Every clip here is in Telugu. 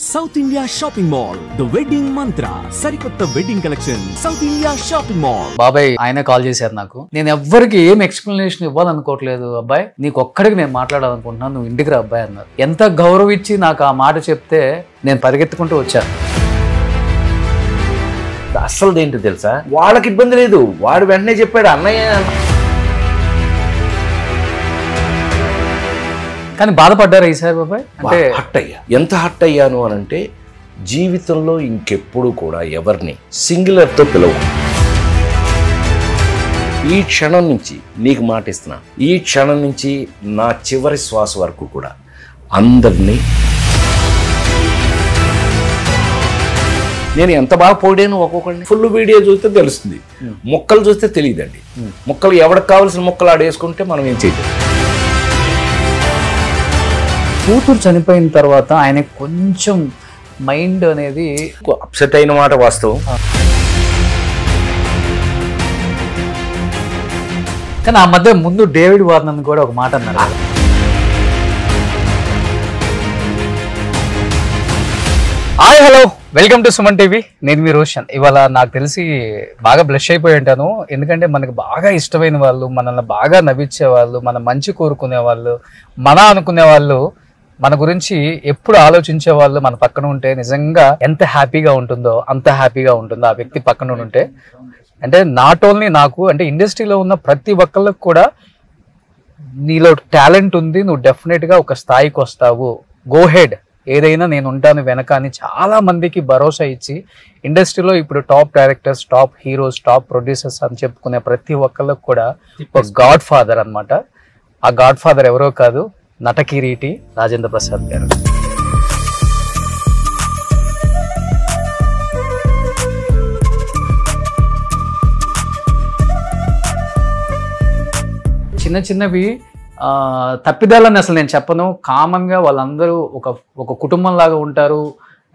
South India Shopping Mall, The Wedding Mantra, Sarikotta Wedding Collection, South India Shopping Mall. బాబాయ్ ఆయన కాల్ చేశారు నాకు. నేను ఎవ్వరికి ఏం ఎక్స్ప్లెనేషన్ ఇవ్వాలనుకోవట్లేదు అబ్బాయి, నీకు ఒక్కడికి నేను మాట్లాడాలనుకుంటున్నాను, నువ్వు ఇంటికి రా అబ్బాయి అన్నారు. ఎంత గౌరవం ఇచ్చి నాకు ఆ మాట చెప్తే నేను పరిగెత్తుకుంటూ వచ్చాను. అస్సలు ఏంటో తెలుసా, వాళ్ళకి ఇబ్బంది లేదు, వాడు వెంటనే చెప్పాడు అన్నయ్య. కానీ బాధపడ్డారా ఈసారి బాబాయ్? అంటే హట్ అయ్యా. ఎంత హట్ అయ్యాను అని అంటే, జీవితంలో ఇంకెప్పుడు కూడా ఎవరిని సింగులర్తో పిలవు. ఈ క్షణం నుంచి నీకు మాట ఇస్తున్నా, ఈ క్షణం నుంచి నా చివరి శ్వాస వరకు కూడా అందరినీ నేను ఎంత బాగా పోడాను. ఒక్కొక్కరిని ఫుల్ వీడియో చూస్తే తెలుస్తుంది, ముక్కలు చూస్తే తెలియదండి. ముక్కలు ఎవరికి కావాల్సిన ముక్కలు ఆడేసుకుంటే మనం ఏం చేయలేదు. కూతురు చనిపోయిన తర్వాత ఆయన కొంచెం మైండ్ అనేది అప్సెట్ అయిన మాట వాస్తవం. కానీ ఆ మధ్య ముందు డేవిడ్ వార్నర్ కూడా ఒక మాట అన్నారు. Hi hello, welcome to Suman TV. నేను మీ రోషన్. ఇవాళ నాకు తెలిసి బాగా బ్లష్ అయిపోయి ఉంటాను, ఎందుకంటే మనకు బాగా ఇష్టమైన వాళ్ళు, మనల్ని బాగా నవ్వించే వాళ్ళు, మన మంచి కోరుకునే వాళ్ళు, మన అనుకునే వాళ్ళు, మన గురించి ఎప్పుడు ఆలోచించే వాళ్ళు మన పక్కన ఉంటే నిజంగా ఎంత హ్యాపీగా ఉంటుందో అంత హ్యాపీగా ఉంటుందో ఆ వ్యక్తి పక్కన ఉంటే. అంటే నాట్ ఓన్లీ నాకు, అంటే ఇండస్ట్రీలో ఉన్న ప్రతి ఒక్కళ్ళకి కూడా నీలో టాలెంట్ ఉంది, నువ్వు డెఫినెట్గా ఒక స్థాయికి వస్తావు, గో హెడ్, ఏదైనా నేను ఉంటాను వెనక అని చాలా మందికి భరోసా ఇచ్చి ఇండస్ట్రీలో ఇప్పుడు top directors, top heroes, top producers అని చెప్పుకునే ప్రతి ఒక్కళ్ళకి కూడా ఒక గాడ్ ఫాదర్ అనమాట. ఆ గాడ్ ఫాదర్ ఎవరో కాదు, నటకిరీటి రాజేంద్ర ప్రసాద్ గారు. చిన్న చిన్నవి తప్పిదాలని అసలు నేను చెప్పను. కామన్గా వాళ్ళందరూ ఒక కుటుంబం లాగా ఉంటారు.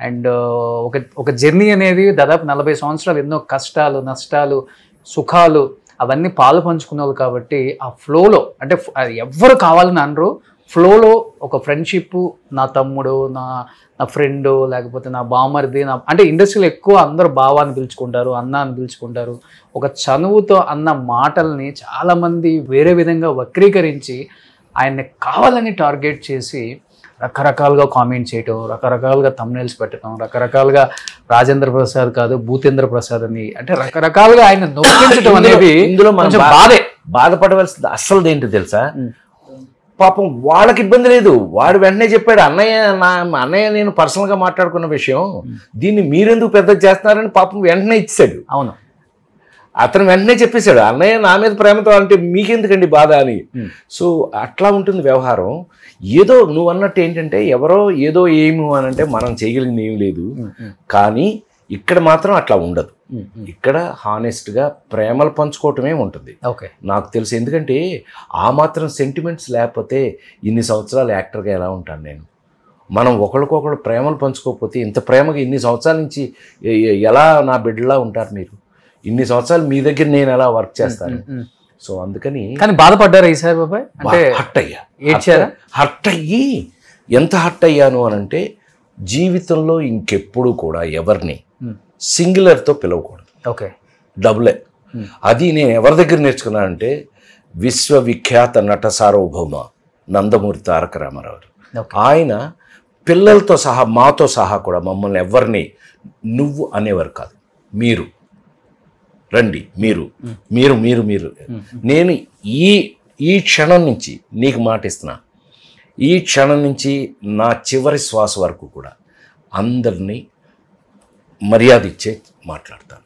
అండ్ ఒక జర్నీ అనేది దాదాపు 40 సంవత్సరాలు, ఎన్నో కష్టాలు, నష్టాలు, సుఖాలు అవన్నీ పాలు పంచుకున్నారు. కాబట్టి ఆ ఫ్లోలో, అంటే ఎవ్వరు కావాలని అనరు, ఫ్లోలో ఒక ఫ్రెండ్షిప్, నా తమ్ముడు, నా ఫ్రెండ్, లేకపోతే నా బామర్ది, అంటే ఇండస్ట్రీలో ఎక్కువ అందరూ బావ అని పిలుచుకుంటారు, అన్న అని పిలుచుకుంటారు. ఒక చనువుతో అన్న మాటల్ని చాలామంది వేరే విధంగా వక్రీకరించి ఆయన్ని కావాలని టార్గెట్ చేసి రకరకాలుగా కామెంట్ చేయటం, రకరకాలుగా థంబ్నెయిల్స్ పెట్టడం, రకరకాలుగా రాజేంద్ర ప్రసాద్ కాదు భూతేంద్ర ప్రసాద్ అని, అంటే రకరకాలుగా ఆయన నొప్పించడం అనేది ఇందులో కొంచెం బాధపడవలసింది. అస్సలు ఏంటో తెలుసా, పాపం వాళ్ళకి ఇబ్బంది లేదు, వాడు వెంటనే చెప్పాడు అన్నయ్య నేను పర్సనల్గా మాట్లాడుకున్న విషయం, దీన్ని మీరెందుకు పెద్ద చేస్తున్నారని పాపం వెంటనే ఇచ్చాడు. అవును, అతను వెంటనే చెప్పేశాడు అన్నయ్య నా మీద ప్రేమతో అంటే మీకెందుకండి బాధ అని. సో అట్లా ఉంటుంది వ్యవహారం. ఏదో నువ్వు అన్నట్టు ఏంటంటే, ఎవరో ఏదో ఏమి అని అంటే మనం చేయగలిగింది ఏం లేదు. కానీ ఇక్కడ మాత్రం అట్లా ఉండదు. ఇక్కడ హానెస్ట్గా ప్రేమలు పంచుకోవటమే ఉంటుంది. ఓకే, నాకు తెలుసు. ఎందుకంటే ఆ మాత్రం సెంటిమెంట్స్ లేకపోతే ఇన్ని సంవత్సరాలు యాక్టర్గా ఎలా ఉంటాను నేను. మనం ఒకరికొకరు ప్రేమలు పంచుకోకపోతే ఇంత ప్రేమగా ఇన్ని సంవత్సరాల నుంచి ఎలా నా బిడ్డలా ఉంటారు మీరు, ఇన్ని సంవత్సరాలు మీ దగ్గర నేను ఎలా వర్క్ చేస్తాను. సో అందుకని. కానీ బాధపడ్డారా ఈసారి బాబాయ్? అంటే హట్ అయ్యా. హట్ అయ్యి ఎంత హట్ అయ్యాను అని అంటే, జీవితంలో ఇంకెప్పుడు కూడా ఎవరిని సింగులర్తో పిలవకూడదు. ఓకే, డబులే. అది నేను ఎవరి దగ్గర నేర్చుకున్నానంటే, విశ్వవిఖ్యాత నట సార్వభౌమ నందమూరి తారక రామారావు. ఆయన పిల్లలతో సహా, మాతో సహా కూడా మమ్మల్ని ఎవరిని నువ్వు అనేవారు కాదు, మీరు రండి, మీరు మీరు మీరు మీరు నేను ఈ క్షణం నుంచి నీకు మాట ఇస్తున్నా, ఈ క్షణం నుంచి నా చివరి శ్వాస వరకు కూడా అందరినీ మర్యాద ఇచ్చే మాట్లాడతాను.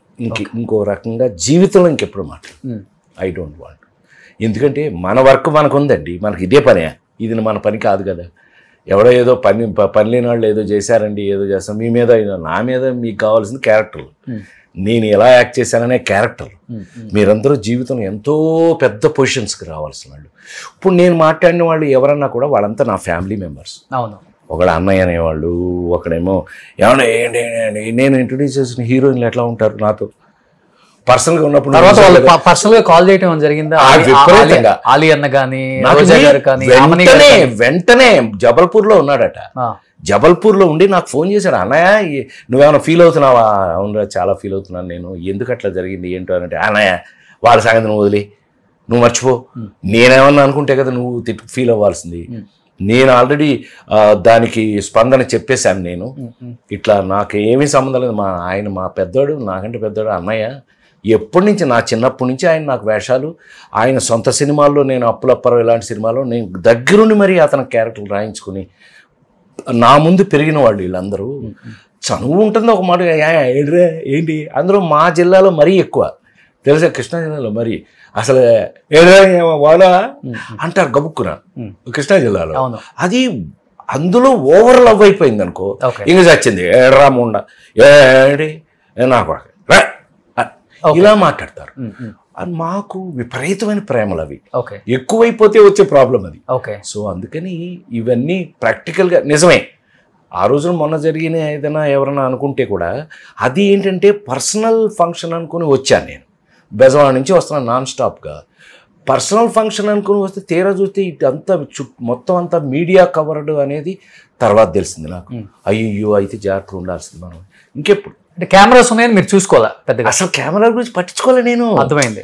ఇంకో రకంగా జీవితంలో ఇంకెప్పుడు మాట్లాడు. I don't want. ఎందుకంటే మన వర్క్ మనకు ఉందండి, మనకి ఇదే పనే, ఇది మన పని కాదు కదా. ఎవడో ఏదో పని లేని వాళ్ళు ఏదో చేశారండి, ఏదో చేస్తాం, మీ మీద నా మీద మీకు కావాల్సిన క్యారెక్టర్లు, నేను ఎలా యాక్ట్ చేశాననే క్యారెక్టర్. మీరందరూ జీవితంలో ఎంతో పెద్ద పొజిషన్స్కి రావాల్సిన వాళ్ళు. ఇప్పుడు నేను మాట్లాడిన వాళ్ళు ఎవరన్నా కూడా వాళ్ళంతా నా ఫ్యామిలీ మెంబర్స్. అవును, ఒకడు అన్నయ్య అనేవాళ్ళు, ఒకడేమో ఏమన్నా ఏంటి. నేను ఇంట్రొడ్యూస్ చేసిన హీరోయిన్లు ఎట్లా ఉంటారు నాతో పర్సనల్ గా ఉన్నప్పుడు, పర్సనల్ గా కాల్ చేయడం జరిగిందా? ఆలి అన్న గానీ, వెంటనే జబల్పూర్ లో ఉన్నాడట. జబల్పూర్లో ఉండి నాకు ఫోన్ చేశాడు, అన్నయ్య నువ్వేమైనా ఫీల్ అవుతున్నావా? అవునరా చాలా ఫీల్ అవుతున్నాను నేను, ఎందుకు అట్లా జరిగింది ఏంటో అంటే, అన్నయ్య వాళ్ళ సంగతి నువ్వు వదిలి, నువ్వు మర్చిపో, నేనేమన్నా అనుకుంటే కదా నువ్వు ఫీల్ అవ్వాల్సింది. నేను ఆల్రెడీ దానికి స్పందన చెప్పేశాను. నేను ఇట్లా నాకు ఏమీ సంబంధం లేదు, ఆయన మా పెద్దోడు, నాకంటే పెద్దోడు అన్నయ్య. ఎప్పటి నుంచి నా చిన్నప్పటి నుంచి ఆయన నాకు వేషాలు, ఆయన సొంత సినిమాల్లో, నేను అప్పులప్పరం ఇలాంటి సినిమాలో నేను దగ్గరుండి మరీ అతని క్యారెక్టర్లు రాయించుకుని నా ముందు పెరిగిన వాళ్ళు వీళ్ళందరూ. చనువు ఉంటుంది ఒక మాట, ఏంటి అందరూ మా జిల్లాలో మరీ ఎక్కువ తెలుసా, కృష్ణా జిల్లాలో మరి అసలు వాడా అంటారు గబుక్కున కృష్ణా జిల్లాలో. అది అందులో ఓవర్ లవ్ అయిపోయింది అనుకో, ఇంక చచ్చింది ఏడ్రా ముండ ఏడి నాకు ఇలా మాట్లాడతారు. అది మాకు విపరీతమైన ప్రేమలు, అవి ఎక్కువైపోతే వచ్చే ప్రాబ్లం అది. సో అందుకని ఇవన్నీ ప్రాక్టికల్గా నిజమే. ఆ రోజున మొన్న జరిగిన ఏదైనా ఎవరైనా అనుకుంటే కూడా అది ఏంటంటే పర్సనల్ ఫంక్షన్ అనుకుని వచ్చాను నేను. బెజవాడ నుంచి వస్తున్నాను నాన్ స్టాప్గా. పర్సనల్ ఫంక్షన్ అనుకుని వస్తే తీరా చూస్తే ఇదంతా మొత్తం అంతా మీడియా కవర్డ్ అనేది తర్వాత తెలిసింది నాకు. అయ్యో అయితే జాగ్రత్తగా ఉండాల్సింది మనం. ఇంకెప్పుడు అంటే కెమెరాస్ ఉన్నాయని మీరు చూసుకోవాలా పెద్దగా? అసలు కెమెరా గురించి పట్టించుకోలే నేను. అర్థమైంది.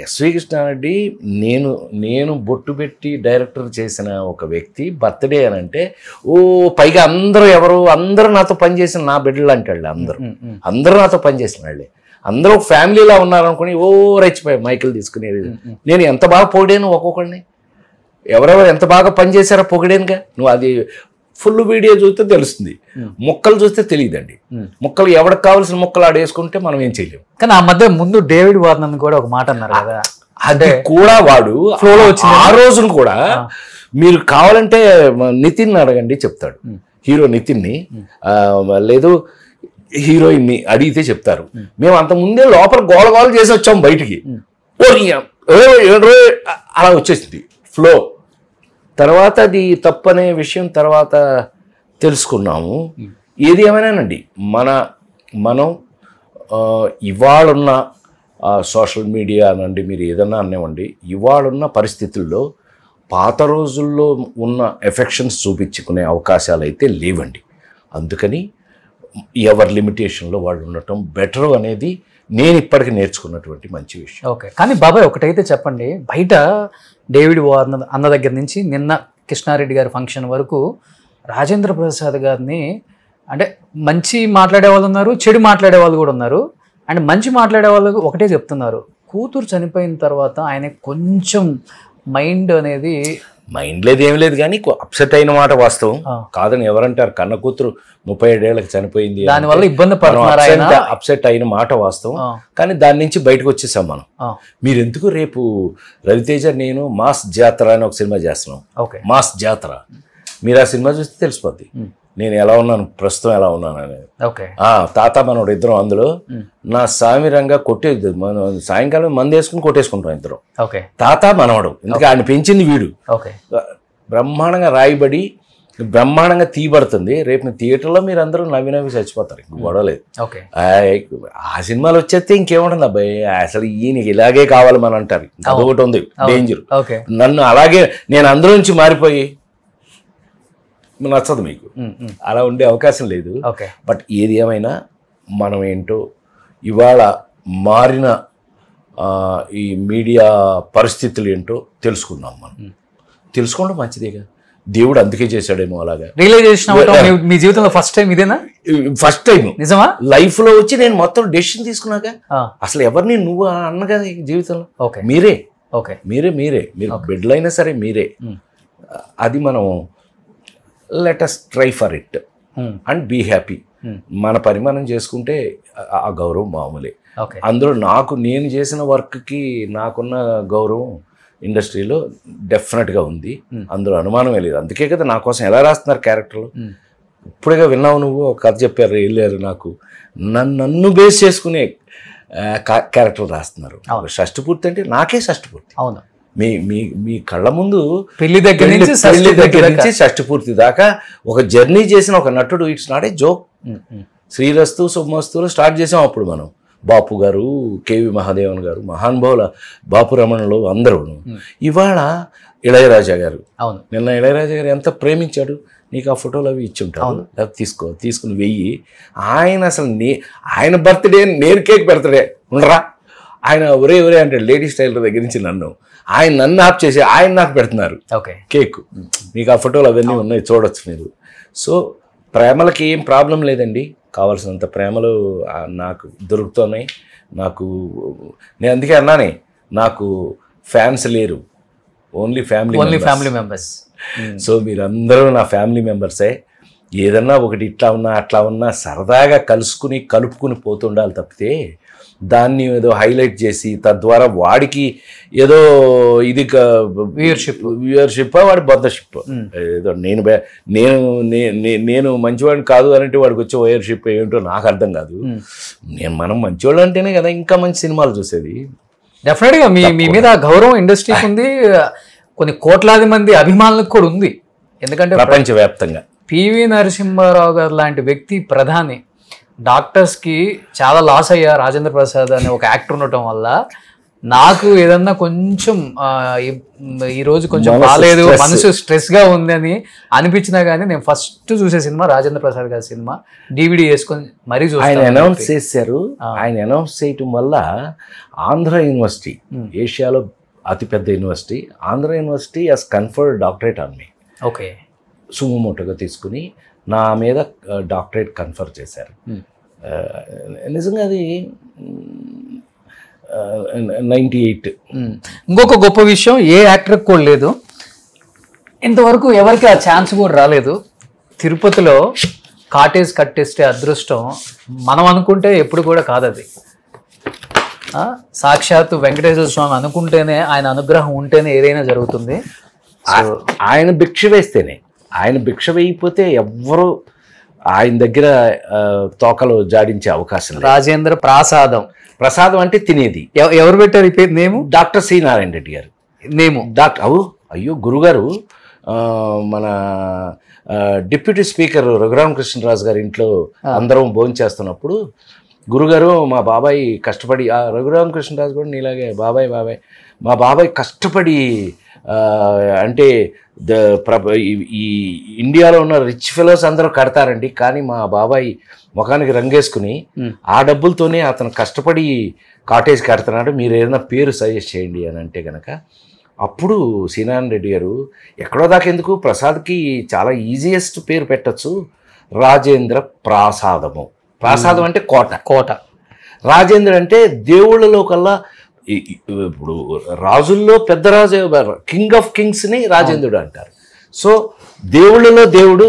ఎస్వి కృష్ణారెడ్డి నేను బొట్టు పెట్టి డైరెక్టర్ చేసిన ఒక వ్యక్తి బర్త్డే అని అంటే పైగా అందరూ నాతో పనిచేసిన నా బిడ్డలు అంటాడు. అందరూ నాతో పనిచేసిన వాళ్ళే, అందరూ ఒక ఫ్యామిలీలా ఉన్నారనుకుని రెచ్చిపోయాయి మైకులు తీసుకునేది. నేను ఎంత బాగా పొగిడాను ఒక్కొక్కడిని, ఎవరెవరు ఎంత బాగా పనిచేశారో పొగిడానుగా. నువ్వు అది ఫుల్ వీడియో చూస్తే తెలుస్తుంది, ముక్కలు చూస్తే తెలియదండి. ముక్కలు ఎవరికి కావాల్సిన ముక్కలు ఆడేసుకుంటే మనం ఏం చేయలేము. కానీ ఆ మధ్య ముందు డేవిడ్ వార్నర్ కూడా ఒక మాట అన్నారు కదా, అది కూడా వాడు ఫ్లోలో వచ్చింది. ఆ రోజును కూడా మీరు కావాలంటే నితిన్ అడగండి చెప్తాడు. హీరో నితిన్ని లేదు హీరోయిన్ని అడిగితే చెప్తారు. మేము అంత ముందే లోపల గోల చేసి వచ్చాం బయటికి, అలా వచ్చేసింది ఫ్లో. తర్వాత అది తప్పనే విషయం తర్వాత తెలుసుకున్నాము. ఏది ఏమైనానండి మనం ఇవాళున్న సోషల్ మీడియా అనండి, మీరు ఏదన్నా అనివ్వండి, ఇవాళున్న పరిస్థితుల్లో పాత రోజుల్లో ఉన్న ఎఫెక్షన్స్ చూపించుకునే అవకాశాలు అయితే లేవండి. అందుకని ఎవరి లిమిటేషన్లో వాళ్ళు ఉండటం బెటర్ అనేది నేను ఇప్పటికి నేర్చుకున్నటువంటి మంచి విషయం. ఓకే, కానీ బాబాయ్ ఒకటైతే చెప్పండి, బయట డేవిడ్ వార్నర్ అన్న దగ్గర నుంచి నిన్న కృష్ణారెడ్డి గారి ఫంక్షన్ వరకు రాజేంద్ర ప్రసాద్ గారిని అంటే మంచి మాట్లాడే వాళ్ళు ఉన్నారు, చెడు మాట్లాడే వాళ్ళు కూడా ఉన్నారు. అండ్ మంచి మాట్లాడే వాళ్ళు ఒకటే చెప్తున్నారు, కూతురు చనిపోయిన తర్వాత ఆయన కొంచెం మైండ్ అనేది మైండ్ లేదు ఏం లేదు, కానీ అప్సెట్ అయిన మాట వాస్తవం కాదని ఎవరంటారు. కన్న కూతురు 37 ఏళ్ళకి చనిపోయింది, దానివల్ల ఇబ్బంది పడుతున్నారు, అప్సెట్ అయిన మాట వాస్తవం. కానీ దాని నుంచి బయటకు వచ్చేసాం మనం. మీరు ఎందుకు రేపు రవితేజ నేను మాస్ జాతర అని ఒక సినిమా చేస్తున్నాం, మాస్ జాతర. మీరు ఆ సినిమా చూస్తే తెలిసిపోద్ది నేను ఎలా ఉన్నాను, ప్రస్తుతం ఎలా ఉన్నాను అనేది. తాత మనోడు ఇద్దరం అందులో నా సామిరంగా కొట్టేది, మనం సాయంకాలం మంది వేసుకుని కొట్టేసుకుంటాం ఇద్దరం, తాత మనవడు. ఎందుకంటే ఆయన పెంచింది వీడు. బ్రహ్మాండంగా రాయబడి బ్రహ్మాండంగా తీయబడుతుంది. రేపు థియేటర్లో మీరు అందరూ నవ్వి చచ్చిపోతారు, ఇంక గొడవలేదు. ఆ సినిమాలు వచ్చేస్తే ఇంకేముంటుంది అబ్బాయి, అసలు ఈయనకి ఇలాగే కావాలి మనం అంటారు. అదొకటి ఉంది డేంజర్. నన్ను అలాగే నేను అందులో నుంచి మారిపోయి నచ్చదు మీకు, అలా ఉండే అవకాశం లేదు. బట్ ఏది ఏమైనా మనం ఏంటో ఇవాళ మారిన ఈ మీడియా పరిస్థితులు ఏంటో తెలుసుకున్నాం. మనం తెలుసుకోవడం మంచిదేగా, దేవుడు అందుకే చేశాడేమో అలాగా. మీ జీవితంలో ఫస్ట్ టైం ఇదేనా? ఫస్ట్ టైం నిజమా లైఫ్ లో వచ్చి నేను మొత్తం డెసిషన్ తీసుకున్నాక. అసలు ఎవరిని నువ్వు అన్నగా జీవితంలో మీరే మీరు బిడ్డలైనా సరే మీరే. అది మనం let us try for it and be happy. మన పని మనం చేసుకుంటే ఆ గౌరవం మామూలే. అందులో నేను చేసిన వర్క్కి నాకున్న గౌరవం ఇండస్ట్రీలో డెఫినెట్గా ఉంది, అందులో అనుమానమే లేదు. అందుకే కదా నా కోసం ఎలా రాస్తున్నారు క్యారెక్టర్లు. ఇప్పుడుగా విన్నావు నువ్వు ఒక కథ చెప్పారు, వెళ్ళారు నాకు, నన్ను బేస్ చేసుకునే క్యారెక్టర్లు రాస్తున్నారు. షష్టిపూర్తి అంటే నాకే షష్టిపూర్తి. అవును, మీ కళ్ళ ముందు పెళ్లి దగ్గర నుంచి షష్టిపూర్తి దాకా ఒక జర్నీ చేసిన ఒక నటుడు. It's not a joke. Srirastu శుభమస్తులు స్టార్ట్ చేసాం అప్పుడు మనం. బాపు గారు, కేవి మహాదేవన్ గారు, మహానుభావుల బాపు రమణలు అందరూ. ఇవాళ ఇళయరాజా గారు, నిన్న ఇళయరాజా గారు ఎంత ప్రేమించాడు. నీకు ఆ ఫోటోలు అవి ఇచ్చి ఉంటాను, లేకపోతే తీసుకుని వెయ్యి. ఆయన అసలు ఆయన బర్త్డే నేను కేక్ పెడతాడే ఉండరా, ఆయన ఒరే అంటాడు లేడీస్ టైలర్ దగ్గర నుంచి నన్ను ఆప్ చేసి ఆయన నాకు పెడుతున్నారు కేక్. మీకు ఆ ఫోటోలు అవన్నీ ఉన్నాయి, చూడొచ్చు మీరు. సో ప్రేమలకి ఏం ప్రాబ్లం లేదండి, కావాల్సినంత ప్రేమలు నాకు దొరుకుతున్నాయి. నేను అందుకే అన్నానే, నాకు ఫ్యాన్స్ లేరు, ఓన్లీ ఫ్యామిలీ మెంబర్స్. సో మీరందరూ నా ఫ్యామిలీ మెంబర్సే. ఏదన్నా ఒకటి ఇట్లా ఉన్నా అట్లా ఉన్నా సరదాగా కలుపుకుని పోతుండాలి తప్పితే దాన్ని ఏదో హైలైట్ చేసి తద్వారా వాడికి ఏదో ఇది వ్యూయర్షిప్ వాడి బద్దషిప్ ఏదో నేను మంచివాడిని కాదు అంటే వాడికి వచ్చే వ్యూయర్షిప్ ఏంటో నాకు అర్థం కాదు. మనం మంచివాళ్ళు అంటేనే కదా ఇంకా మంచి సినిమాలు చూసేది. డెఫినెట్గా మీ మీద గౌరవం ఇండస్ట్రీకి ఉంది, కొన్ని కోట్లాది మంది అభిమానులకు కూడా ఉంది. ఎందుకంటే ప్రపంచవ్యాప్తంగా పివి నరసింహారావు గారు లాంటి వ్యక్తి ప్రధాని, డాక్టర్స్కి చాలా లాస్ అయ్యా రాజేంద్ర ప్రసాద్ అనే ఒక యాక్టర్ ఉండటం వల్ల. నాకు ఏదన్నా కొంచెం ఈరోజు కొంచెం బాగాలేదు, మనసు స్ట్రెస్గా ఉంది అని అనిపించినా కానీ నేను ఫస్ట్ చూసే సినిమా రాజేంద్ర ప్రసాద్ గారి సినిమా, DVD వేసుకొని మరీ చూసాను. ఆయన అనౌన్స్ చేశారు. ఆయన అనౌన్స్ చేయటం వల్ల ఆంధ్ర యూనివర్సిటీ, ఏషియాలో అతిపెద్ద university, Andhra university has conferred doctorate on me. Okay, సుమోటోగా తీసుకుని నా మీద డాక్టరేట్ కన్ఫర్ చేశారు. నిజంగా అది 98. ఇంకొక గొప్ప విషయం, ఏ యాక్టర్కి కూడా లేదు, ఇంతవరకు ఎవరికి ఆ ఛాన్స్ కూడా రాలేదు. తిరుపతిలో కాటేజ్ కట్టేస్తే అదృష్టం మనం అనుకుంటే ఎప్పుడు కూడా కాదు అది. సాక్షాత్తు వెంకటేశ్వర స్వామి అనుకుంటేనే, ఆయన అనుగ్రహం ఉంటేనే ఏదైనా జరుగుతుంది. ఆయన భిక్ష వేస్తేనే, ఆయన భిక్ష వేయకపోతే ఎవ్వరూ ఆయన దగ్గర తోకలు జాడించే అవకాశం లేదు. రాజేంద్ర ప్రసాదం అంటే తినేది. ఎవరు పెట్టారు ఈ పేరు? నేము డాక్టర్ సి నారాయణ రెడ్డి గారు. నేము అయ్యో గురుగారు మన డిప్యూటీ స్పీకర్ రఘురామకృష్ణరాజు గారి ఇంట్లో అందరం భోజనం చేస్తున్నప్పుడు గురుగారు మా బాబాయ్ కష్టపడి, రఘురామకృష్ణరాజు కూడా నీలాగే బాబాయ్ మా బాబాయ్ కష్టపడి అంటే ఈ ఇండియాలో ఉన్న రిచ్ ఫెలోస్ అందరూ కడతారండి, కానీ మా బాబాయ్ ముఖానికి రంగేసుకుని ఆ డబ్బులతోనే అతను కష్టపడి కాటేజ్ కడుతున్నాడు, మీరు ఏదైనా పేరు సజెస్ట్ చేయండి అని అంటే కనుక అప్పుడు సీనారాయణ రెడ్డి గారు ఎక్కడో దాకా ఎందుకు, ప్రసాద్కి చాలా ఈజియెస్ట్ పేరు పెట్టచ్చు, రాజేంద్ర ప్రాసాదము. ప్రాసాదం అంటే కోట. రాజేంద్ర అంటే దేవుళ్ళలో కల్లా ఇప్పుడు రాజుల్లో పెద్ద రాజు, కింగ్ ఆఫ్ కింగ్స్ని రాజేంద్రుడు అంటారు. సో దేవుళ్ళలో దేవుడు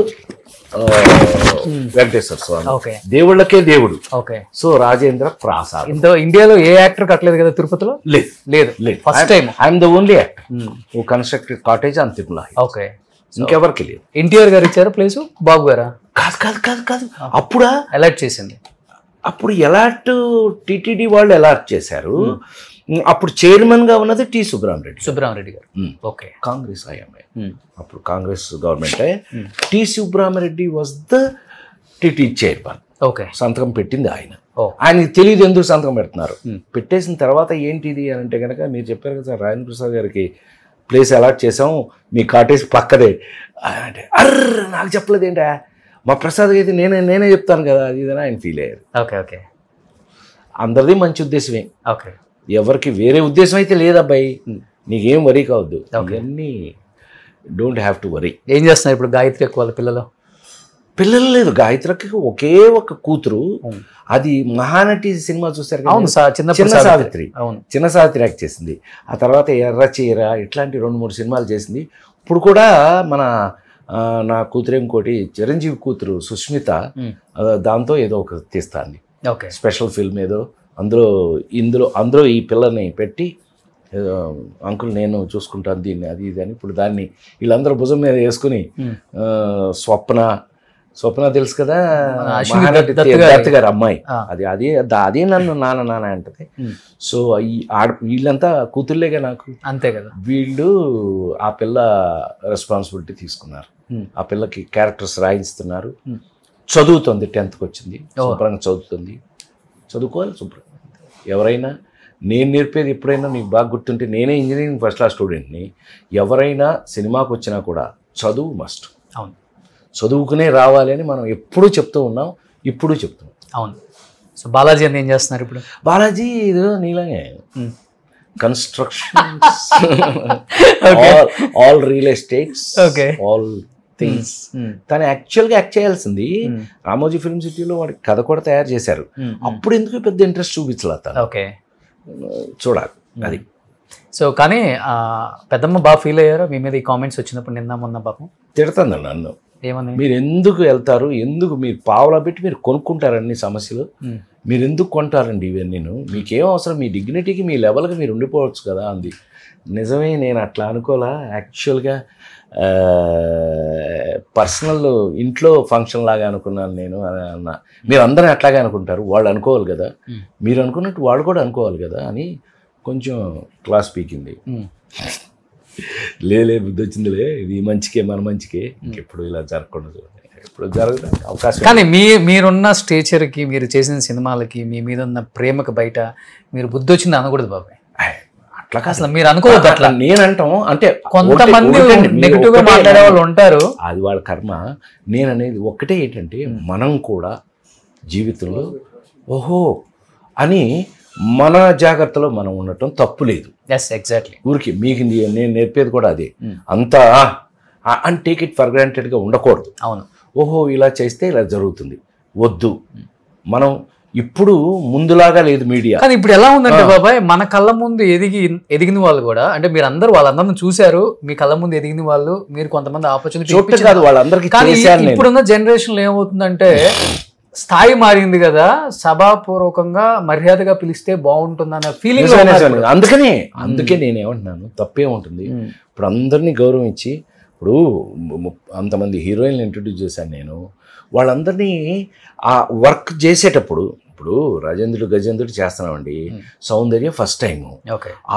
వెంకటేశ్వర స్వామి, దేవుళ్ళకే దేవుడు. సో రాజేంద్ర ప్రాసాద్. ఇండియాలో ఏ యాక్టర్ కట్టలేదు కదా తిరుపతిలో? లేదు. First time I'm the only actor who constructed cottage on Tirumala. Okay, ఇంకెవరికి లేదు. ఎన్టీఆర్ గారు ఇచ్చారు ప్లేసు, బాబు గారా? కాదు. అప్పుడా అలాట్ చేసింది. అప్పుడు ఎలాట్ టిటిడి వాళ్ళు ఎలాట్ చేశారు. అప్పుడు చైర్మన్ గా ఉన్నది టి సుబ్రహ్మరెడ్డి గారు. ఓకే, కాంగ్రెస్ ఐఎంఏ, అప్పుడు Congress government. T Subrahma Reddy was the TT chairman. Okay, సంతకం పెట్టింది ఆయన. ఆయనకి తెలియదు ఎందుకు సంతకం పెడుతున్నారు. పెట్టేసిన తర్వాత ఏంటిది అని అంటే కనుక మీరు చెప్పారు కదా రాజేంద్ర ప్రసాద్ గారికి ప్లేస్ అలాట్ చేసాం, మీ కాటేజ్ పక్కదే అంటే నాకు చెప్పలేదు ఏంటా, మా ప్రసాద్ అయితే నేనే చెప్తాను కదా అది ఇదని ఆయన ఫీల్ అయ్యారు. ఓకే, అందరిది మంచి ఉద్దేశమే, ఓకే, ఎవరికి వేరే ఉద్దేశం అయితే లేదబ్బాయి, నీకేం వరీ కావద్దు, అవన్నీ డోంట్ హ్యావ్ టు వరీ. ఏం చేస్తున్నారు ఇప్పుడు గాయత్రి వాళ్ళ పిల్లలు లేదు, గాయత్రికి ఒకే ఒక కూతురు. అది మహానటి సినిమా చూసారు కదా, చిన్న సావిత్రి యాక్ట్ చేసింది. ఆ తర్వాత ఎర్ర చీర ఇట్లాంటి 2-3 సినిమాలు చేసింది. ఇప్పుడు కూడా మన నా కూతురు ఇంకోటి చిరంజీవి కూతురు సుష్మిత, దాంతో ఏదో ఒక తీస్తాను స్పెషల్ ఫిల్మ్ ఏదో, అందులో ఈ పిల్లని పెట్టి అంకుల్ నేను చూసుకుంటాను దీన్ని అది ఇది అని. ఇప్పుడు దాన్ని వీళ్ళందరూ భుజం మీద వేసుకుని స్వప్న తెలుసు కదా, దత్ గారు అమ్మాయి, అదే నన్ను నాన్న అంటది. సో వీళ్ళంతా కూతుర్లేగా నాకు, అంతే కదా. వీళ్ళు ఆ పిల్ల రెస్పాన్సిబిలిటీ తీసుకున్నారు, ఆ పిల్లకి క్యారెక్టర్స్ రాయిస్తున్నారు. చదువుతుంది, 10th వచ్చింది, శుభ్రంగా చదువుతుంది. చదువుకోవాలి శుభ్రంగా. ఎవరైనా నేను నేర్పేది ఎప్పుడైనా నీకు బాగా గుర్తుంటే, నేనే ఇంజనీరింగ్ ఫస్ట్ క్లాస్ స్టూడెంట్ని, ఎవరైనా సినిమాకి వచ్చినా కూడా చదువు మస్ట్. అవును. చదువుకునే రావాలి అని మనం ఎప్పుడూ చెప్తూ ఉన్నాం, ఇప్పుడు చెప్తున్నాం. అవును. సో బాలాజీ అని ఏం చేస్తున్నారు ఇప్పుడు? బాలాజీ ఇది నీలాగే construction, all real estates, all things. తను యాక్చువల్గా యాక్ట్ చేయాల్సింది రామోజీ ఫిల్మ్ సిటీలో వాడి కథ కూడా తయారు చేశారు. అప్పుడు ఎందుకు పెద్ద ఇంట్రెస్ట్ చూపించలే తను. చూడాలి అది. సో కానీ పెద్దమ్మ బాగా ఫీల్ అయ్యారు మీ మీద ఈ కామెంట్స్ వచ్చినప్పుడు? నిన్న మొన్న పాపం తిడుతుంది నన్ను, ఏమని, మీరు ఎందుకు వెళ్తారు, ఎందుకు మీరు పావులా పెట్టి మీరు కొనుక్కుంటారు అన్ని సమస్యలు, మీరు ఎందుకు కొంటారండి ఇవన్నీ, మీకేం అవసరం, మీ డిగ్నిటీకి మీ లెవెల్కి మీరు ఉండిపోవచ్చు కదా అంది. నిజమే, నేను అట్లా అనుకోలే. యాక్చువల్గా పర్సనల్ ఇంట్లో ఫంక్షన్ లాగా అనుకున్నాను నేను అన్న. మీరు అందరూ అట్లాగే అనుకుంటారు, వాళ్ళు అనుకోవాలి కదా, మీరు అనుకున్నట్టు వాళ్ళు కూడా అనుకోవాలి కదా అని కొంచెం క్లాస్ పీకింది. లేలే బుద్ధి వచ్చిందిలే, ఇది మంచికే, మన మంచికే, ఇంకెప్పుడు ఇలా జరగకుండా ఇప్పుడు జరగదు అవకాశం. కానీ మీరున్న స్టేచర్కి, మీరు చేసిన సినిమాలకి, మీ మీద ఉన్న ప్రేమకు బయట మీరు బుద్ధి వచ్చింది అనకూడదు బాబాయ్. అట్లా అసలు మీరు అనుకోవద్దు అట్లా. నేనంటాం అంటే కొంతమంది నెగిటివ్ గా మాట్లాడే వాళ్ళు ఉంటారు, అది వాళ్ళ కర్మ. నేననేది ఒక్కటే ఏంటంటే, మనం కూడా జీవితంలో ఓహో అని మన జాగ్రత్తలో మనం ఉండటం తప్పు లేదు. ఎగ్జాక్ట్లీ. ఊరికి మీకు నేను నేర్పేది కూడా అదే. అంతా అండ్ టేక్ ఇట్ ఫర్ గ్రాంటెడ్గా ఉండకూడదు. అవును. ఓహో ఇలా చేస్తే ఇలా జరుగుతుంది, వద్దు. మనం ఇప్పుడు ముందులాగా లేదు మీడియా. కానీ ఇప్పుడు ఎలా ఉందంటే బాబాయ్, మన కళ్ళ ముందు ఎదిగిన వాళ్ళు కూడా, అంటే మీరు అందరూ వాళ్ళందరిని చూశారు, మీ కళ్ళ ముందు ఎదిగిన వాళ్ళు, మీరు కొంతమంది ఆపర్చునిటీ కాదు వాళ్ళందరికీ. కానీ ఇప్పుడున్న జనరేషన్ లో ఏమవుతుందంటే, స్థాయి మారింది కదా, సభాపూర్వకంగా మర్యాదగా పిలిస్తే బాగుంటుందన్న ఫీలింగ్. అందుకే నేనేమంటున్నాను, తప్పేముంటుంది. ఇప్పుడు అందరినీ గౌరవం ఇచ్చి, ఇప్పుడు అంతమంది హీరోయిన్లు ఇంట్రడ్యూస్ చేశాను నేను, వాళ్ళందరినీ ఆ వర్క్ చేసేటప్పుడు, ఇప్పుడు రాజేంద్రుడు గజేంద్రుడు చేస్తున్నామండి, Soundarya first time.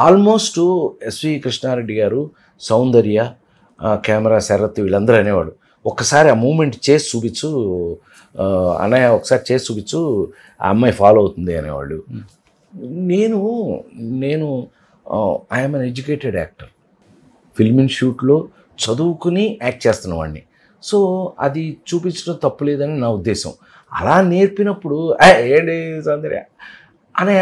Almost SV Krishna Reddy garu, Soundarya, camera Sarath వీళ్ళందరూ అనేవాడు, ఒక్కసారి ఆ మూమెంట్ చేసి చూపించు అన్నయ్య, ఒకసారి చేసి చూపించు, ఆ అమ్మాయి ఫాలో అవుతుంది అనేవాళ్ళు. నేను I'm an educated actor, film ఇన్స్టిట్యూట్లో చదువుకుని యాక్ట్ చేస్తున్న వాడిని. సో అది చూపించడం తప్పులేదని నా ఉద్దేశం. అలా నేర్పినప్పుడు ఏంటి సౌందర్య అనే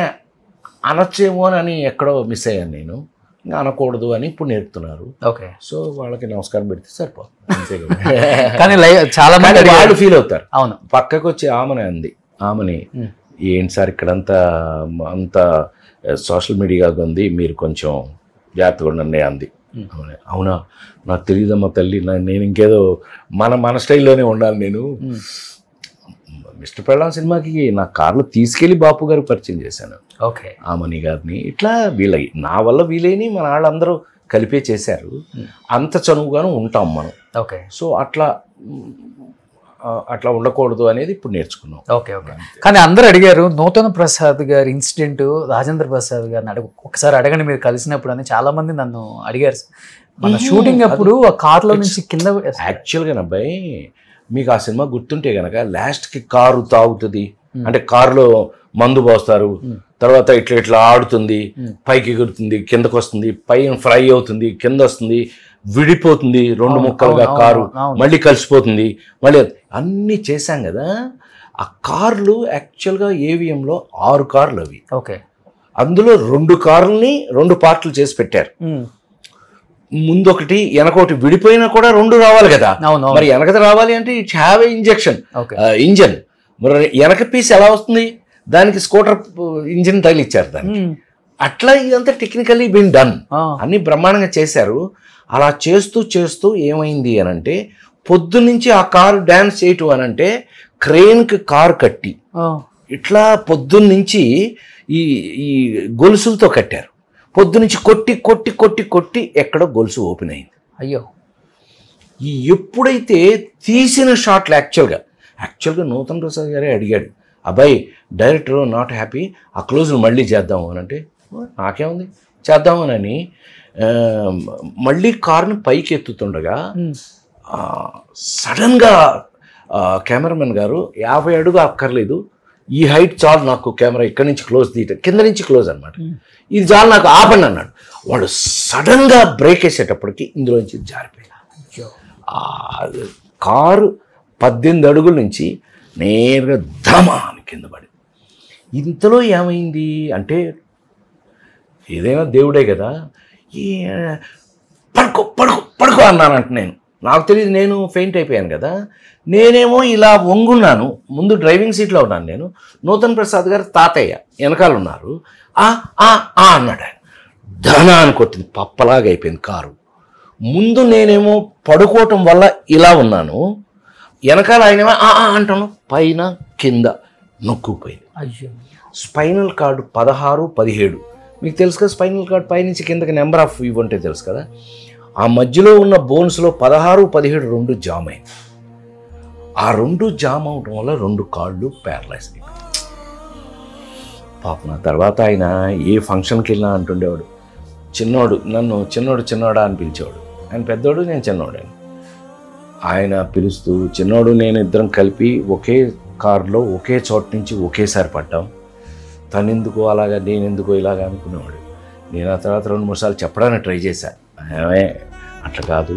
అనొచ్చేమో అని ఎక్కడో మిస్ అయ్యాను నేను. ఇంకా అనకూడదు అని ఇప్పుడు నేర్పుతున్నారు. ఓకే. సో వాళ్ళకి నమస్కారం పెడితే సరిపోతుంది. కానీ చాలా మంది వాళ్ళు ఫీల్ అవుతారు. అవును. పక్కకు వచ్చి ఆమెనే అంది, ఆమెని ఏంటి సార్ ఇక్కడంతా అంతా సోషల్ మీడియాగా ఉంది, మీరు కొంచెం జాగ్రత్తగా ఉండండి అంది. అవునా, నాకు తెలియదమ్మా తల్లి, నేను ఇంకేదో మన స్టైల్లోనే ఉండాలి. నేను మిస్టర్ పెళ్ళాం సినిమాకి నా కార్లో తీసుకెళ్ళి బాపు గారు పరిచయం చేశాను. ఓకే. ఆమని గారిని ఇట్లా వీళ్ళకి నా వల్ల వీలేని మన వాళ్ళందరూ కలిపే చేశారు. అంత చనువుగాను ఉంటాం మనం. ఓకే. సో అట్లా ఉండకూడదు అనేది ఇప్పుడు నేర్చుకున్నాం. ఓకే. ఓకే. కానీ అందరూ అడిగారు, నూతన ప్రసాద్ గారి ఇన్సిడెంట్ రాజేంద్ర ప్రసాద్ గారిని ఒకసారి అడగండి మీరు కలిసినప్పుడు అని చాలా మంది నన్ను అడిగారు. మన షూటింగ్ అప్పుడు ఆ కార్లో నుంచి కింద. యాక్చువల్గా అబ్బాయి మీకు ఆ సినిమా గుర్తుంటే కనుక లాస్ట్కి కారు తాగుతుంది, అంటే కారులో మందు పోస్తారు, తర్వాత ఇట్లా ఆడుతుంది, పైకి ఎగురుతుంది, కిందకు వస్తుంది, పైన ఫ్రై అవుతుంది, కింద వస్తుంది, విడిపోతుంది, రెండు ముక్కలుగా కారు, మళ్ళీ కలిసిపోతుంది, మళ్ళీ అన్నీ చేశాం కదా. ఆ కార్లు యాక్చువల్గా ఏవిఎంలో 6 కార్లు అవి. ఓకే. అందులో 2 కార్లని 2 పార్ట్లు చేసి పెట్టారు. ముందొకటి వెనకొకటి విడిపోయినా కూడా 2 రావాలి కదా. మరి వెనకది రావాలి అంటే ఇట్స్ హ్యావ్ ఏ ఇంజన్. మరి వెనక పీస్ ఎలా వస్తుంది, దానికి స్కూటర్ ఇంజిన్ తగిలిచ్చారు దానికి. అట్లా ఇదంతా టెక్నికల్లీ బీన్ డన్, అన్ని బ్రహ్మాండంగా చేశారు. అలా చేస్తూ చేస్తూ ఏమైంది అనంటే, పొద్దున్నుంచి ఆ కారు డ్యాన్స్ చేయటం అనంటే క్రెయిన్కి కారు కట్టి ఇట్లా పొద్దున్నుంచి ఈ గొలుసులతో కట్టారు. పొద్దునుంచి కొట్టి కొట్టి కొట్టి కొట్టి ఎక్కడో గొలుసు ఓపెన్ అయింది. అయ్యో. ఎప్పుడైతే తీసిన షాట్లు యాక్చువల్గా నూతన్ ప్రసాద్ గారే అడిగాడు, అబ్బాయి డైరెక్టర్ నాట్ హ్యాపీ, ఆ క్లోజ్లు మళ్ళీ చేద్దాము అని అంటే, నాకేముంది చేద్దామని మళ్ళీ కారుని పైకి ఎత్తుతుండగా సడన్గా కెమెరామెన్ గారు 50 అడుగు అక్కర్లేదు, ఈ హైట్ చాలు నాకు కెమెరా ఇక్కడి నుంచి క్లోజ్ తీయటం, కింద నుంచి క్లోజ్ అనమాట, ఇది చాలు నాకు ఆపండి అన్నాడు. వాడు సడన్గా బ్రేక్ వేసేటప్పటికి ఇందులోంచి జారిపోయింది. కారు 18 అడుగుల నుంచి నేరుగా ధమాని కింద పడి. ఇంతలో ఏమైంది అంటే ఏదైనా దేవుడే కదా, పడుకో పడుకో పడుకో అన్నానంట. నాకు తెలియదు, నేను ఫెయింట్ అయిపోయాను కదా. నేనేమో ఇలా వంగున్నాను, ముందు డ్రైవింగ్ సీట్లో ఉన్నాను నేను. నూతన్ ప్రసాద్ గారు తాతయ్య వెనకాల ఉన్నారు. అన్నాడు ఆయన. ధనాన్ని కొట్టింది, పప్పలాగా అయిపోయింది కారు. ముందు నేనేమో పడుకోవటం వల్ల ఇలా ఉన్నాను, వెనకాల ఆయనేమో అంటాను, పైన కింద నొక్కుపోయింది. అయ్యో, స్పైనల్ కార్డు 16, 17 మీకు తెలుసు కదా. స్పైనల్ కార్డు పైనుంచి కిందకి నెంబర్ ఆఫ్ ఇవి ఉంటే తెలుసు కదా. ఆ మధ్యలో ఉన్న బోన్స్లో 16, 17 రెండు జామ్ అయింది. ఆ రెండు జామ్ అవడం వల్ల 2 కాళ్ళు ప్యారలైజ్ అయిపోయి. పాపం నా తర్వాత ఆయన ఏ ఫంక్షన్కి వెళ్ళినా అంటుండేవాడు, చిన్నోడు, నన్ను చిన్నోడా అని పిలిచేవాడు. ఆయన పెద్దోడు, నేను చిన్నోడు. ఆయన పిలుస్తూ చిన్నోడు నేను ఇద్దరం కలిపి ఒకే కారులో ఒకే చోట నుంచి ఒకేసారి పడ్డాం. తనెందుకో అలాగా, నేనెందుకో ఇలాగా అనుకునేవాడు. నేను ఆ తర్వాత 2-3 సార్లు చెప్పడానికి ట్రై చేశాను. అట్లా కాదు,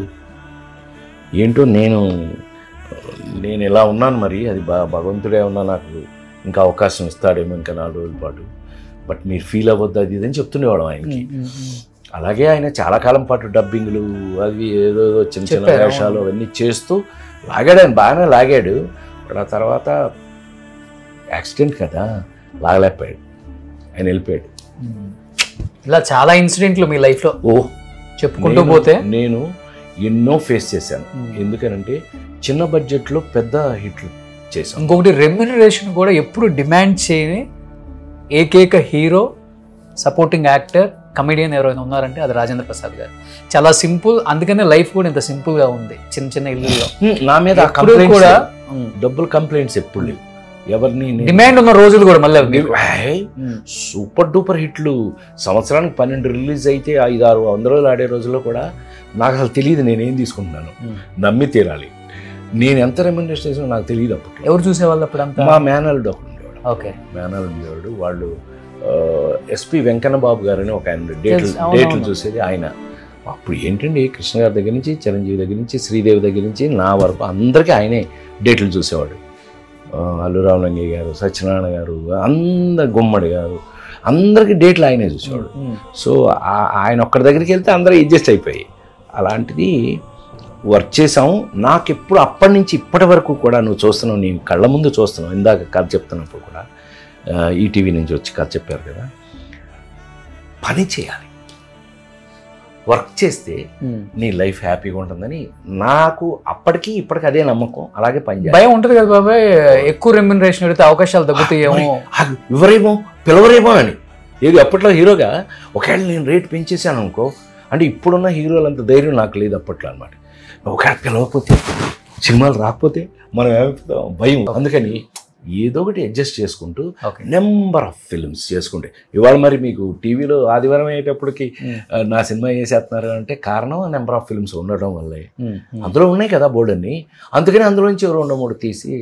ఏంటో నేను ఇలా ఉన్నాను, మరి అది భగవంతుడే ఉన్నా నాకు ఇంకా అవకాశం ఇస్తాడేమో ఇంకా 4 రోజుల పాటు, బట్ మీరు ఫీల్ అవ్వద్దు అది ఇదని చెప్తుండేవాడు ఆయనకి. అలాగే ఆయన చాలా కాలం పాటు డబ్బింగ్లు అవి ఏదో చిన్న చిన్న వేషాలు అవన్నీ చేస్తూ లాగాడు. ఆయన బాగానే లాగాడు. ఆ తర్వాత యాక్సిడెంట్ కదా, లాగలేకపోయాడు, ఆయన వెళ్ళిపోయాడు. ఇలా చాలా ఇన్సిడెంట్లు మీ లైఫ్లో చెప్పుకుంటూ పోతే నేను ఎన్నో ఫేస్ చేశాను. ఎందుకనంటే చిన్న బడ్జెట్లో పెద్ద హిట్లు చేశాను. ఇంకొకటి రెమ్యునరేషన్ కూడా ఎప్పుడు డిమాండ్ చేయని ఏకైక హీరో, సపోర్టింగ్ యాక్టర్, కమెడియన్ ఎవరైనా ఉన్నారంటే అది రాజేంద్ర ప్రసాద్ గారు. చాలా సింపుల్, అందుకనే లైఫ్ కూడా ఇంత సింపుల్గా ఉంది. చిన్న చిన్న ఇల్లులో నా మీద కూడా డబ్బులు కంప్లైంట్స్ ఎప్పుడు లేవు. ఎవరిని డిమాండ్ ఉన్న రోజులు కూడా మళ్ళీ సూపర్ డూపర్ హిట్లు సంవత్సరానికి 12 రిలీజ్ అయితే 500-600 రోజులు ఆడే రోజుల్లో కూడా నాకు అసలు తెలియదు నేనేం తీసుకుంటున్నాను. నమ్మి తీరాలి. నేను ఎంత రెమ్యునరేషన్ చేసినా నాకు తెలియదు. అప్పుడు ఎవరు చూసేవాళ్ళు అప్పుడు అంతా? మా మేనల్లుడు ఒకడు ఉండేవాడు. ఓకే, మేనల్లుడు ఉండేవాడు. వాళ్ళు ఎస్పి వెంకన్న బాబు గారని ఒక ఆయన డేట్లు చూసేది ఆయన. అప్పుడు ఏంటండి, కృష్ణ గారి దగ్గర నుంచి, చిరంజీవి దగ్గర నుంచి, శ్రీదేవి దగ్గర నుంచి నా వరకు అందరికీ ఆయనే డేట్లు చూసేవాడు. అల్లు రామలింగయ్య గారు, సత్యనారాయణ గారు, గుమ్మడి గారు, అందరికీ డేట్లు ఆయనే చూసేవాడు. సో ఆయన ఒక్కడి దగ్గరికి వెళ్తే అందరూ అడ్జస్ట్ అయిపోయి అలాంటిది వర్క్ చేసాము. నాకు ఎప్పుడు అప్పటి నుంచి ఇప్పటి వరకు కూడా నువ్వు చూస్తున్నావు, నేను కళ్ళ ముందు చూస్తున్నావు. ఇందాక కథ చెప్తున్నప్పుడు కూడా ఈటీవీ నుంచి వచ్చి కథ చెప్పారు కదా, పని చేయాలి, వర్క్ చేస్తే నీ లైఫ్ హ్యాపీగా ఉంటుందని నాకు అప్పటికి ఇప్పటికి అదే నమ్మకం. అలాగే పని చేయాలి. భయం ఉంటుంది కదా బాబాయ్, ఎక్కువ రెమ్యునరేషన్ అడిగితే అవకాశాలు తగ్గుతాయేమో, ఎవరేమో పిలవరేమో అని. ఏది అప్పట్లో హీరోగా ఒకవేళ నేను రేటు పెంచేసాను అనుకో, అంటే ఇప్పుడున్న హీరోలంత ధైర్యం నాకు లేదు అప్పట్లో అనమాట. ఒకవేళ పిలవకపోతే, సినిమాలు రాకపోతే మనం ఏమైపోతాం, భయం. అందుకని ఏదో ఒకటి అడ్జస్ట్ చేసుకుంటూ నెంబర్ ఆఫ్ ఫిల్మ్స్ చేసుకుంటే, ఇవాళ మరి మీకు టీవీలో ఆదివారం అయ్యేటప్పటికి నా సినిమా వేసేస్తున్నారు అంటే కారణం నెంబర్ ఆఫ్ ఫిల్మ్స్ ఉండడం వల్లే. అందులో ఉన్నాయి కదా బోర్డు అన్ని, అందుకని అందులో నుంచి 2-3 తీసి,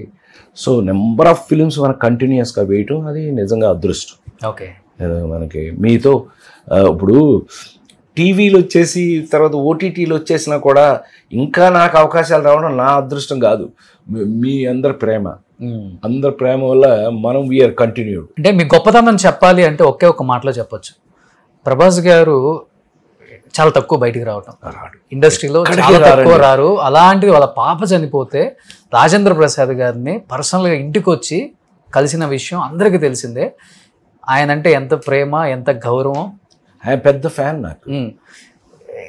సో నెంబర్ ఆఫ్ ఫిల్మ్స్ మనకు కంటిన్యూస్గా వేయటం అది నిజంగా అదృష్టం. ఓకే, మనకి మీతో ఇప్పుడు టీవీలు వచ్చేసి తర్వాత ఓటీటీలు వచ్చేసినా కూడా ఇంకా నాకు అవకాశాలు రావడం నా అదృష్టం కాదు, మీ అందరి ప్రేమ వల్ల మనం వీఆర్ కంటిన్యూడ్. అంటే మీ గొప్పతనం చెప్పాలి అంటే ఒకే ఒక మాటలో చెప్పొచ్చు, ప్రభాస్ గారు చాలా తక్కువ బయటికి రావటం, ఇండస్ట్రీలో చాలా తక్కువ రారు. అలాంటిది వాళ్ళ పాప చనిపోతే రాజేంద్ర ప్రసాద్ గారిని పర్సనల్గా ఇంటికి వచ్చి కలిసిన విషయం అందరికీ తెలిసిందే. ఆయన అంటే ఎంత ప్రేమ, ఎంత గౌరవం. ఆయన పెద్ద ఫ్యాన్ నాకు.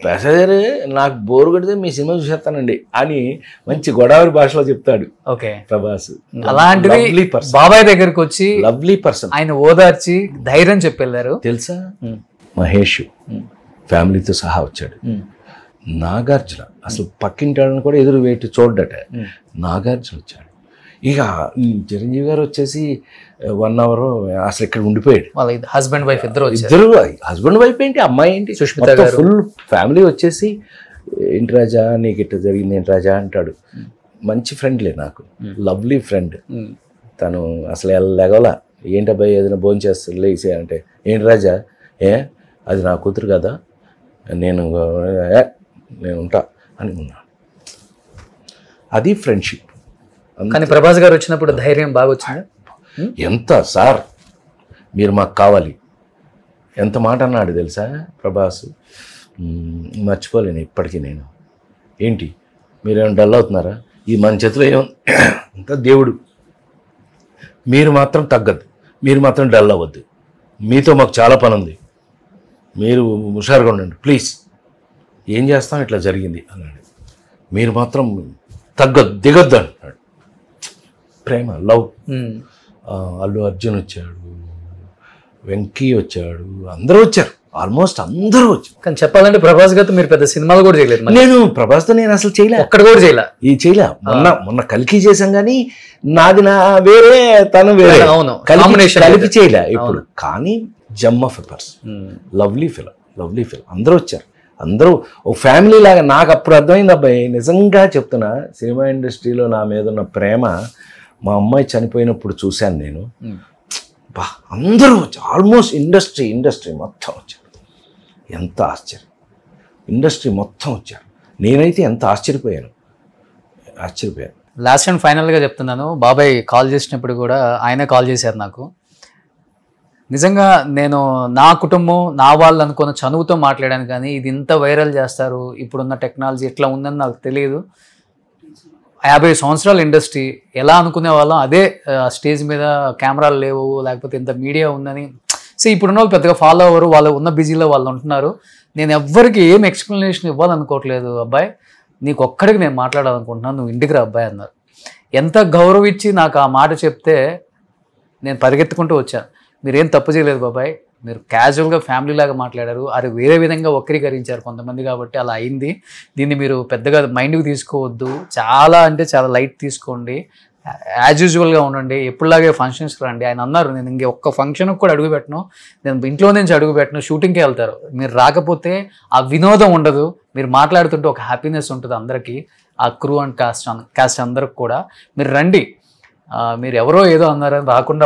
ప్రసాద్ నాకు బోరు కొడితే మీ సినిమా చూసేస్తానండి అని మంచి గోదావరి భాషలో చెప్తాడు. ఓకే, ప్రభాస్ అలాంటిది బాబాయ్ దగ్గరికి వచ్చి లవ్లీ పర్సన్, ఆయన ఓదార్చి ధైర్యం చెప్పి వెళ్ళారు. తెలుసా, మహేష్ ఫ్యామిలీతో సహా వచ్చాడు. నాగార్జున అసలు పక్కింటాడని కూడా ఎదురు వేటి చూడ్డట, నాగార్జున వచ్చాడు. ఇక చిరంజీవి గారు వచ్చేసి 1 hour అసలు ఇక్కడ ఉండిపోయాడు. వాళ్ళ హస్బెండ్ వైఫ్ ఇద్దరు హస్బెండ్ వైఫ్ ఏంటి, అమ్మాయి ఏంటి, సుష్మిత గారు, ఫుల్ ఫ్యామిలీ వచ్చేసి ఏంటి రాజా నీకు ఇట్లా జరిగింది ఏంటి రాజా అంటాడు. మంచి ఫ్రెండ్లే నాకు, లవ్లీ ఫ్రెండ్. తను అసలు లెగవలా, ఏంటబ్బాయి ఏదైనా భోజనం చేస్తాడు లేసే అంటే, ఏంటి రాజా అది నా కూతురు కదా, నేను ఉంటా అని ఉన్నాను. అది ఫ్రెండ్షిప్. కానీ ప్రభాస్ గారు వచ్చినప్పుడు ధైర్యం బాగా వచ్చింది. ఎంత సార్ మీరు మాకు కావాలి, ఎంత మాట అన్నాడు తెలుసా ప్రభాస్, మర్చిపోలేను ఇప్పటికీ నేను. ఏంటి మీరేమైనా డల్ అవుతున్నారా, ఈ మన చేతిలో అంత దేవుడు, మీరు మాత్రం తగ్గద్దు, మీరు మాత్రం డల్ అవ్వద్దు, మీతో మాకు చాలా పని ఉంది, మీరు హుషారుగా ఉండండి ప్లీజ్, ఏం చేస్తాం ఇట్లా జరిగింది అన్నాడు, మీరు మాత్రం తగ్గద్దు దిగొద్దు అంటున్నాడు. ప్రేమ, లవ్. అల్లు అర్జున్ వచ్చాడు, వెంకీ వచ్చాడు, అందరూ వచ్చారు, ఆల్మోస్ట్ అందరూ వచ్చారు. కానీ చెప్పాలంటే ప్రభాస్ గారితో మీరు పెద్ద సినిమాలు కూడా చేయలేదు. నేను ప్రభాస్తో నేను అసలు చేయలే, ఒక్కడ కూడా చేయలే. మొన్న కలికి చేసాం కానీ నాది వేరే, తను వేరే, కలిపి చేయలే ఇప్పుడు. కానీ జమ్ of a person, lovely film. అందరూ వచ్చారు, అందరూ ఒక ఫ్యామిలీ లాగా. నాకు అప్పుడు అర్థమైంది అబ్బాయి, నిజంగా చెప్తున్నా, సినిమా ఇండస్ట్రీలో నా మీద ఉన్న ప్రేమ మా అమ్మాయి చనిపోయినప్పుడు చూశాను నేను. బా అందరూ వచ్చారు, ఆల్మోస్ట్ ఇండస్ట్రీ మొత్తం వచ్చారు. ఎంత ఆశ్చర్యం, ఇండస్ట్రీ మొత్తం వచ్చారు. నేనైతే ఎంత ఆశ్చర్యపోయాను. లాస్ట్ అండ్ ఫైనల్గా చెప్తున్నాను, బాబాయ్ కాల్ చేసినప్పుడు కూడా ఆయనే కాల్ చేశారు నాకు. నిజంగా నేను నా కుటుంబం నా వాళ్ళు అనుకున్న చనువుతో మాట్లాడాను, కానీ ఇది ఇంత వైరల్ చేస్తారు, ఇప్పుడున్న టెక్నాలజీ ఎట్లా ఉందని నాకు తెలియదు. 50 సంవత్సరాల ఇండస్ట్రీ ఎలా అనుకునే వాళ్ళం, అదే స్టేజ్ మీద కెమెరాలు లేవు, లేకపోతే ఇంత మీడియా ఉందని. సో ఇప్పుడున్న వాళ్ళు పెద్దగా ఫాలో అవ్వరు, వాళ్ళు ఉన్న బిజీలో వాళ్ళు ఉంటున్నారు. నేను ఎవ్వరికి ఏం ఎక్స్ప్లెనేషన్ ఇవ్వాలనుకోవట్లేదు. అబ్బాయి నీకు ఒక్కడికి నేను మాట్లాడాలనుకుంటున్నాను, నువ్వు ఇంటికి రా అబ్బాయి అన్నారు. ఎంత గౌరవించి నాకు ఆ మాట చెప్తే నేను పరిగెత్తుకుంటూ వచ్చాను. మీరేం తప్పు చేయలేదు బాబాయ్, మీరు క్యాజువల్గా ఫ్యామిలీ లాగా మాట్లాడారు, అది వేరే విధంగా వక్రీకరించారు కొంతమంది, కాబట్టి అలా అయింది. దీన్ని మీరు పెద్దగా మైండ్కి తీసుకోవద్దు, చాలా అంటే చాలా లైట్ తీసుకోండి, యాజ్ యూజువల్గా ఉండండి, ఎప్పుడులాగే ఫంక్షన్స్కి రండి. ఆయన అన్నారు, నేను ఇంక ఒక్క ఫంక్షన్కి కూడా అడుగు పెట్టను, నేను ఇంట్లో నుంచి అడుగు పెట్టను, షూటింగ్కి వెళ్తారు, మీరు రాకపోతే ఆ వినోదం ఉండదు, మీరు మాట్లాడుతుంటే ఒక హ్యాపీనెస్ ఉంటుంది అందరికీ, ఆ క్రూ అండ్ కాస్ట్ అందరికి కూడా. మీరు రండి, మీరు ఎవరో ఏదో అన్నారని రాకుండా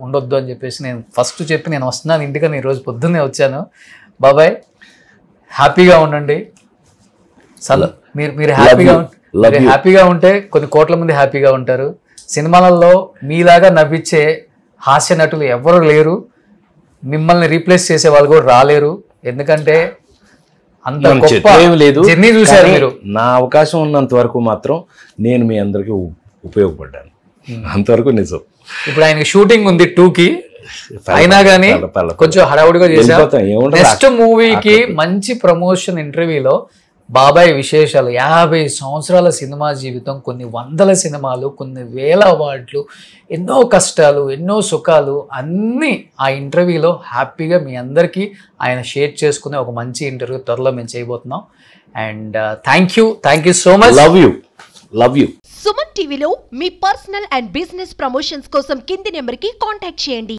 ఉండొద్దు అని చెప్పేసి నేను ఫస్ట్ చెప్పి నేను వస్తున్నాను ఇంటికని ఈరోజు పొద్దున్నే వచ్చాను. బాబాయ్ హ్యాపీగా ఉండండి, మీరు హ్యాపీగా ఉంటే కొన్ని కోట్ల మంది హ్యాపీగా ఉంటారు. సినిమాలలో మీలాగా నవ్వించే హాస్య నటులు ఎవరు లేరు, మిమ్మల్ని రీప్లేస్ చేసే వాళ్ళు కూడా రాలేరు, ఎందుకంటే అంత గొప్ప జర్నీ చూశారు మీరు. నా అవకాశం ఉన్నంత వరకు మాత్రం నేను మీ అందరికీ ఉపయోగపడ్డాను, అంతవరకు నిజం. ఇప్పుడు ఆయనకి షూటింగ్ ఉంది 2కి, అయినా కానీ కొంచెం హడావుడిగా చేశారు. నెక్స్ట్ మూవీకి మంచి ప్రమోషన్ ఇంటర్వ్యూలో బాబాయ్ విశేషాలు, 50 సంవత్సరాల సినిమా జీవితం, కొన్ని వందల సినిమాలు, కొన్ని వేల అవార్డులు, ఎన్నో కష్టాలు, ఎన్నో సుఖాలు అన్నీ ఆ ఇంటర్వ్యూలో హ్యాపీగా మీ అందరికీ ఆయన షేర్ చేసుకునే ఒక మంచి ఇంటర్వ్యూ త్వరలో మేము చేయబోతున్నాం. And thank you so much. Love you. Suman టీవీలో మీ పర్సనల్ అండ్ బిజినెస్ ప్రమోషన్స్ కోసం కింది నెంబర్కి కాంటాక్ట్ చేయండి.